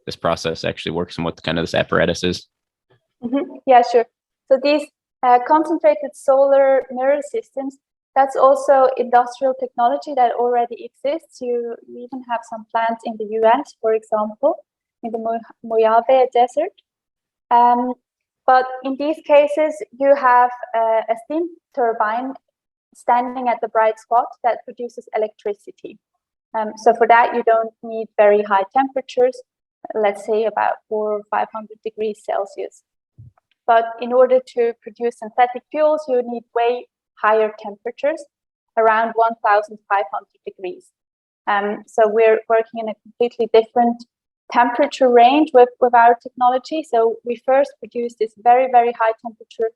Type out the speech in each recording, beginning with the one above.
this process actually works and what kind of this apparatus is? Yeah, sure. So these concentrated solar mirror systems, that's also industrial technology that already exists. You even have some plants in the US, for example, in the Mojave Desert. But in these cases, you have a steam turbine standing at the bright spot that produces electricity. So for that, you don't need very high temperatures, let's say about 400 or 500 degrees Celsius. But in order to produce synthetic fuels, you need way higher temperatures, around 1,500 degrees. So we're working in a completely different temperature range with our technology. So we first produce this very, very high temperature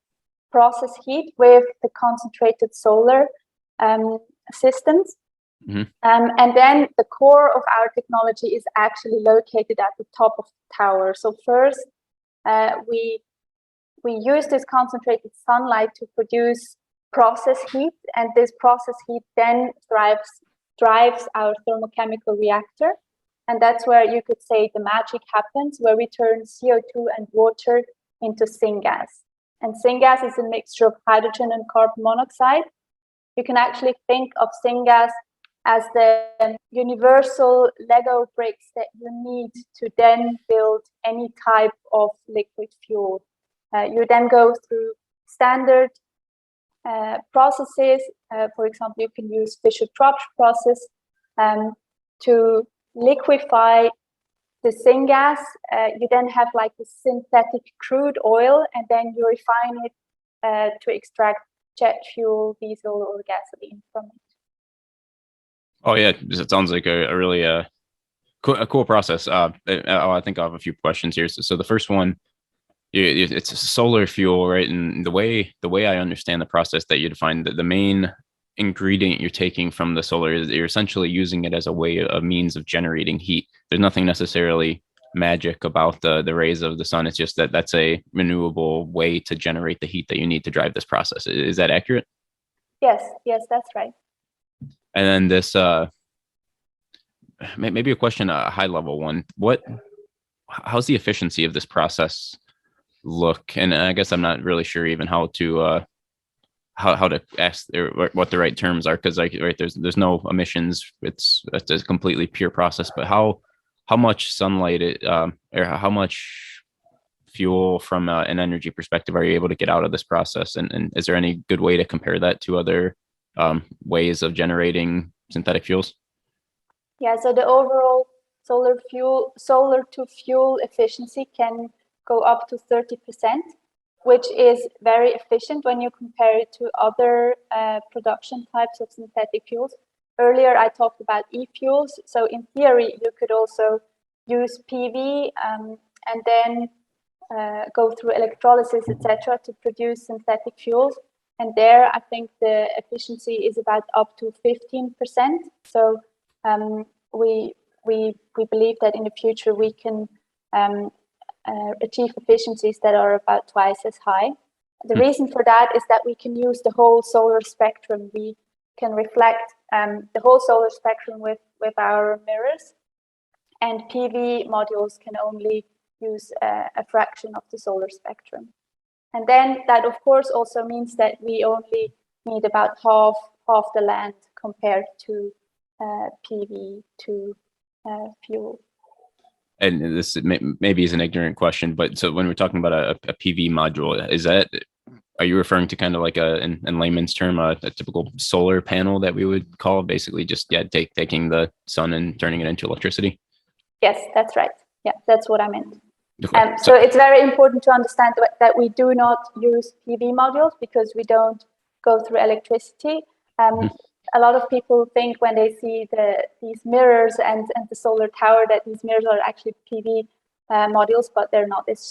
process heat with the concentrated solar systems. And then the core of our technology is actually located at the top of the tower. So first, we use this concentrated sunlight to produce process heat, and this process heat then drives our thermochemical reactor. And that's where you could say the magic happens, where we turn CO2 and water into syngas. And syngas is a mixture of hydrogen and carbon monoxide. You can actually think of syngas as the universal Lego bricks that you need to then build any type of liquid fuel. You then go through standard processes. For example, you can use Fischer-Tropsch process to liquefy the syngas. You then have like the synthetic crude oil, and then you refine it to extract jet fuel, diesel, or gasoline from it. Oh yeah, it sounds like a really a cool process. I think I have a few questions here. So the first one, it's a solar fuel, right? And the way I understand the process that you define, the main ingredient you're taking from the solar is you're essentially using it as a way, a means of generating heat. There's nothing necessarily magic about the rays of the sun. It's just that's a renewable way to generate the heat that you need to drive this process. Is that accurate? Yes, that's right. And then this, maybe a question, a high level one. How's the efficiency of this process look? And I guess I'm not really sure even how to ask what the right terms are, because there's no emissions. It's a completely pure process. But how much sunlight or how much fuel from an energy perspective are you able to get out of this process? And is there any good way to compare that to other ways of generating synthetic fuels? Yeah, so the overall solar to fuel efficiency can go up to 30%, which is very efficient when you compare it to other production types of synthetic fuels. Earlier, I talked about e-fuels. So in theory, you could also use PV and then go through electrolysis, etc., to produce synthetic fuels. And there, I think the efficiency is about up to 15%. So we believe that in the future we can achieve efficiencies that are about twice as high. The reason for that is that we can use the whole solar spectrum. We can reflect the whole solar spectrum with our mirrors, and PV modules can only use a fraction of the solar spectrum. And then that, of course, also means that we only need about half the land compared to PV to fuel. And this maybe is an ignorant question, but so when we're talking about a PV module, are you referring to kind of like in layman's term, a typical solar panel that we would call basically just taking the sun and turning it into electricity? Yes, that's right. Yeah, that's what I meant. Okay. So it's very important to understand that we do not use PV modules because we don't go through electricity. A lot of people think when they see these mirrors and the solar tower that these mirrors are actually PV modules, but they're not. It's